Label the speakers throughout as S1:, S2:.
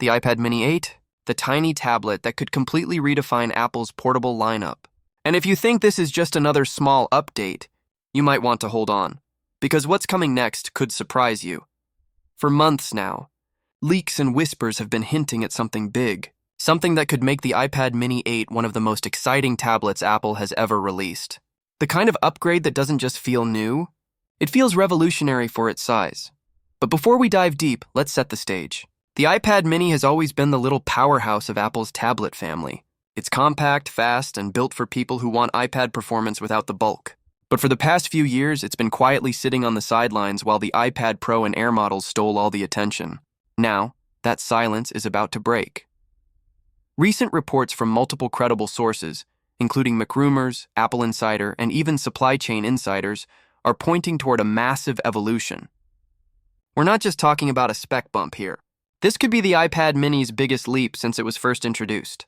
S1: The iPad Mini 8, the tiny tablet that could completely redefine Apple's portable lineup. And if you think this is just another small update, you might want to hold on, because what's coming next could surprise you. For months now, leaks and whispers have been hinting at something big, something that could make the iPad Mini 8 one of the most exciting tablets Apple has ever released. The kind of upgrade that doesn't just feel new, it feels revolutionary for its size. But before we dive deep, let's set the stage. The iPad Mini has always been the little powerhouse of Apple's tablet family. It's compact, fast, and built for people who want iPad performance without the bulk. But for the past few years, it's been quietly sitting on the sidelines while the iPad Pro and Air models stole all the attention. Now, that silence is about to break. Recent reports from multiple credible sources, including McRumors, Apple Insider, and even supply chain insiders, are pointing toward a massive evolution. We're not just talking about a spec bump here. This could be the iPad Mini's biggest leap since it was first introduced.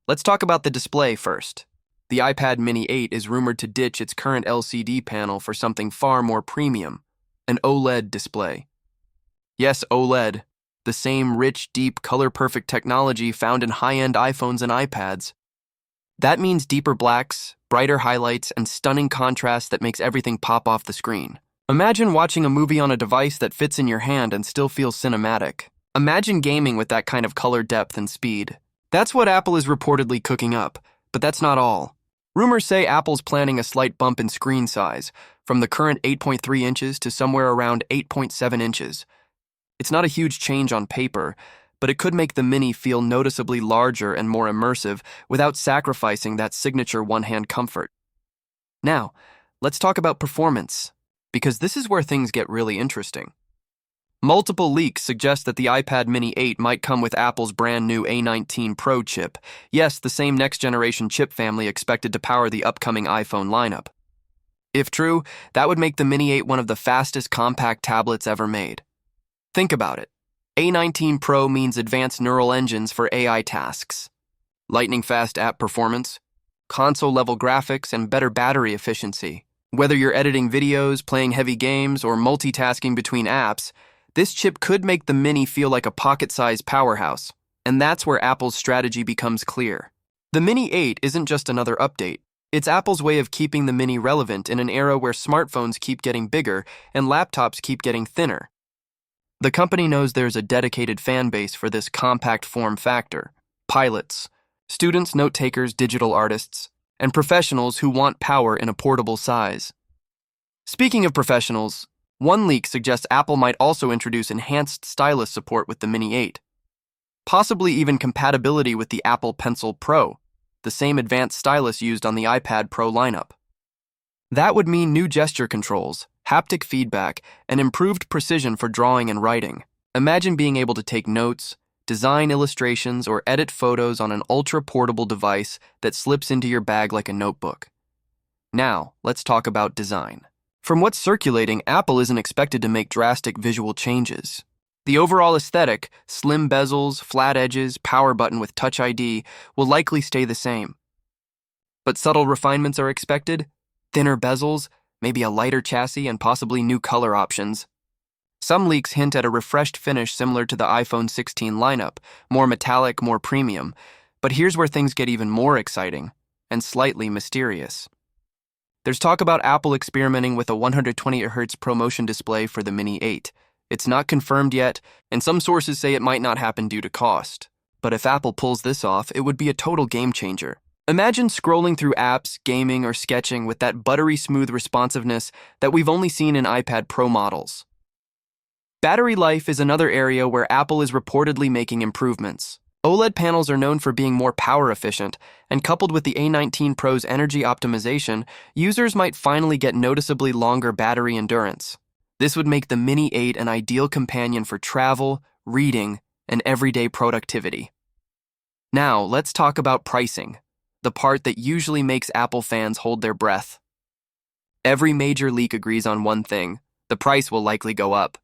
S1: Let's talk about the display first. The iPad Mini 8 is rumored to ditch its current LCD panel for something far more premium, an OLED display. Yes, OLED, the same rich, deep, color-perfect technology found in high-end iPhones and iPads. That means deeper blacks, brighter highlights, and stunning contrast that makes everything pop off the screen. Imagine watching a movie on a device that fits in your hand and still feels cinematic. Imagine gaming with that kind of color depth and speed. That's what Apple is reportedly cooking up, but that's not all. Rumors say Apple's planning a slight bump in screen size, from the current 8.3 inches to somewhere around 8.7 inches. It's not a huge change on paper, but it could make the Mini feel noticeably larger and more immersive without sacrificing that signature one-hand comfort. Now, let's talk about performance, because this is where things get really interesting. Multiple leaks suggest that the iPad Mini 8 might come with Apple's brand new A19 Pro chip. Yes, the same next-generation chip family expected to power the upcoming iPhone lineup. If true, that would make the Mini 8 one of the fastest compact tablets ever made. Think about it. A19 Pro means advanced neural engines for AI tasks, lightning-fast app performance, console-level graphics, and better battery efficiency. Whether you're editing videos, playing heavy games, or multitasking between apps, this chip could make the Mini feel like a pocket-sized powerhouse, and that's where Apple's strategy becomes clear. The Mini 8 isn't just another update. It's Apple's way of keeping the Mini relevant in an era where smartphones keep getting bigger and laptops keep getting thinner. The company knows there's a dedicated fan base for this compact form factor: pilots, students, note-takers, digital artists, and professionals who want power in a portable size. Speaking of professionals, one leak suggests Apple might also introduce enhanced stylus support with the Mini 8, possibly even compatibility with the Apple Pencil Pro, the same advanced stylus used on the iPad Pro lineup. That would mean new gesture controls, haptic feedback, and improved precision for drawing and writing. Imagine being able to take notes, design illustrations, or edit photos on an ultra-portable device that slips into your bag like a notebook. Now, let's talk about design. From what's circulating, Apple isn't expected to make drastic visual changes. The overall aesthetic, slim bezels, flat edges, power button with Touch ID, will likely stay the same. But subtle refinements are expected: thinner bezels, maybe a lighter chassis, and possibly new color options. Some leaks hint at a refreshed finish similar to the iPhone 16 lineup, more metallic, more premium. But here's where things get even more exciting and slightly mysterious. There's talk about Apple experimenting with a 120Hz ProMotion display for the Mini 8. It's not confirmed yet, and some sources say it might not happen due to cost. But if Apple pulls this off, it would be a total game changer. Imagine scrolling through apps, gaming, or sketching with that buttery smooth responsiveness that we've only seen in iPad Pro models. Battery life is another area where Apple is reportedly making improvements. OLED panels are known for being more power efficient, and coupled with the A19 Pro's energy optimization, users might finally get noticeably longer battery endurance. This would make the Mini 8 an ideal companion for travel, reading, and everyday productivity. Now, let's talk about pricing, the part that usually makes Apple fans hold their breath. Every major leak agrees on one thing: the price will likely go up.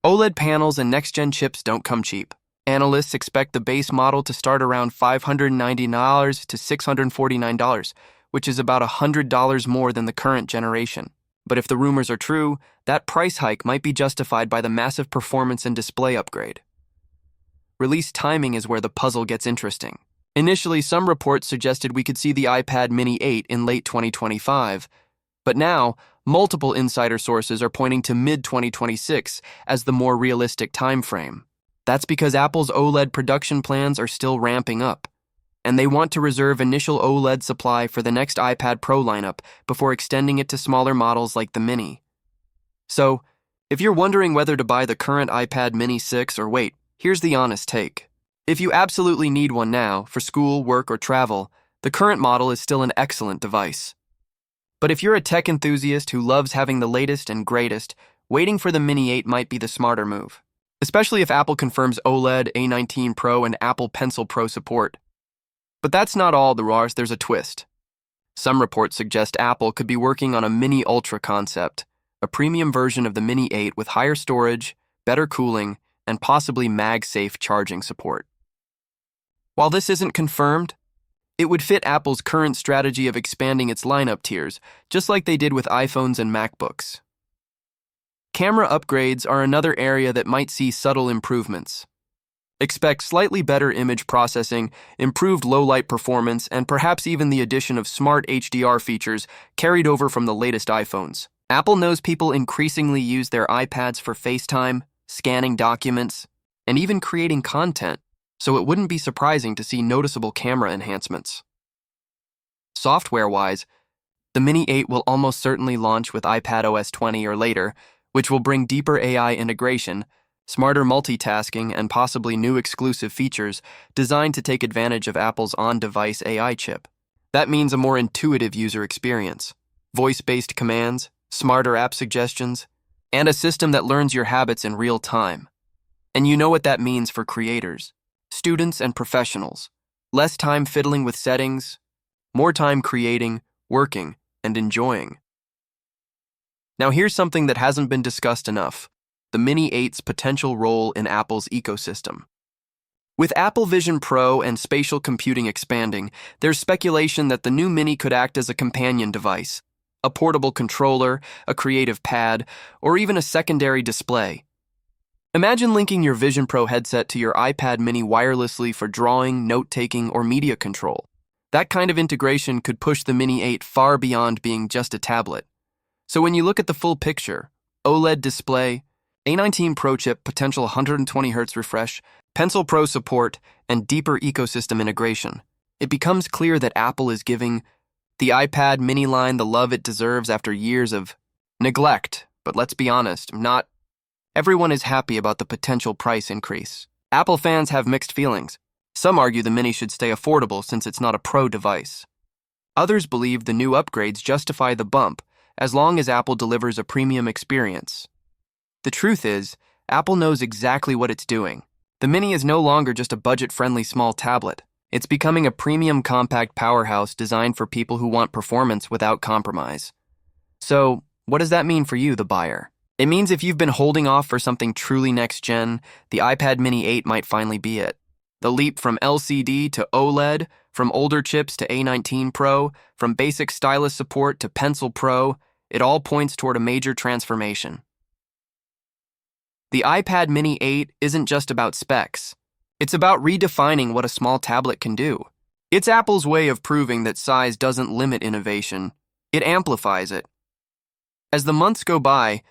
S1: OLED panels and next-gen chips don't come cheap. Analysts expect the base model to start around $590 to $649, which is about $100 more than the current generation. But if the rumors are true, that price hike might be justified by the massive performance and display upgrade. release timing is where the puzzle gets interesting. Initially, some reports suggested we could see the iPad mini 8 in late 2025, but now, multiple insider sources are pointing to mid-2026 as the more realistic timeframe. That's because Apple's OLED production plans are still ramping up, and they want to reserve initial OLED supply for the next iPad Pro lineup before extending it to smaller models like the Mini. So, if you're wondering whether to buy the current iPad Mini 6 or wait, here's the honest take. If you absolutely need one now, for school, work, or travel, the current model is still an excellent device. But if you're a tech enthusiast who loves having the latest and greatest, waiting for the Mini 8 might be the smarter move. Especially if Apple confirms OLED, A19 Pro, and Apple Pencil Pro support. But that's not all, there's a twist. Some reports suggest Apple could be working on a Mini Ultra concept, a premium version of the Mini 8 with higher storage, better cooling, and possibly MagSafe charging support. While this isn't confirmed, it would fit Apple's current strategy of expanding its lineup tiers, just like they did with iPhones and MacBooks. Camera upgrades are another area that might see subtle improvements. Expect slightly better image processing, improved low-light performance, and perhaps even the addition of smart HDR features carried over from the latest iPhones. Apple knows people increasingly use their iPads for FaceTime, scanning documents, and even creating content, so it wouldn't be surprising to see noticeable camera enhancements. Software-wise, the Mini 8 will almost certainly launch with iPadOS 20 or later, which will bring deeper AI integration, smarter multitasking, and possibly new exclusive features designed to take advantage of Apple's on-device AI chip. That means a more intuitive user experience, voice-based commands, smarter app suggestions, and a system that learns your habits in real time. And you know what that means for creators, students, and professionals. Less time fiddling with settings, more time creating, working, and enjoying. Now here's something that hasn't been discussed enough: the Mini 8's potential role in Apple's ecosystem. With Apple Vision Pro and spatial computing expanding, there's speculation that the new Mini could act as a companion device, a portable controller, a creative pad, or even a secondary display. Imagine linking your Vision Pro headset to your iPad mini wirelessly for drawing, note-taking, or media control. That kind of integration could push the Mini 8 far beyond being just a tablet. So when you look at the full picture, OLED display, A19 Pro chip, potential 120Hz refresh, Pencil Pro support, and deeper ecosystem integration, it becomes clear that Apple is giving the iPad mini line the love it deserves after years of neglect. But let's be honest, not everyone is happy about the potential price increase. Apple fans have mixed feelings. Some argue the Mini should stay affordable since it's not a Pro device. Others believe the new upgrades justify the bump as long as Apple delivers a premium experience. The truth is, Apple knows exactly what it's doing. The Mini is no longer just a budget-friendly small tablet. It's becoming a premium compact powerhouse designed for people who want performance without compromise. So, what does that mean for you, the buyer? It means if you've been holding off for something truly next-gen, the iPad Mini 8 might finally be it. The leap from LCD to OLED, from older chips to A19 Pro, from basic stylus support to Pencil Pro, it all points toward a major transformation. The iPad Mini 8 isn't just about specs. It's about redefining what a small tablet can do. It's Apple's way of proving that size doesn't limit innovation, it amplifies it. As the months go by,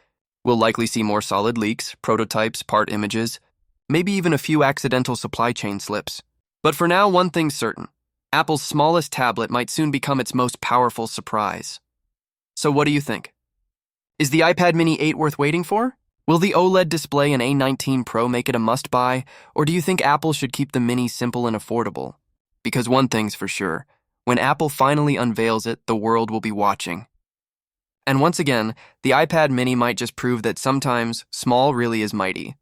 S1: we'll likely see more solid leaks, prototypes, part images, maybe even a few accidental supply chain slips. But for now, one thing's certain: Apple's smallest tablet might soon become its most powerful surprise. So what do you think? Is the iPad Mini 8 worth waiting for? Will the OLED display and A19 Pro make it a must-buy, or do you think Apple should keep the Mini simple and affordable? Because one thing's for sure: when Apple finally unveils it, the world will be watching. And once again, the iPad Mini might just prove that sometimes small really is mighty.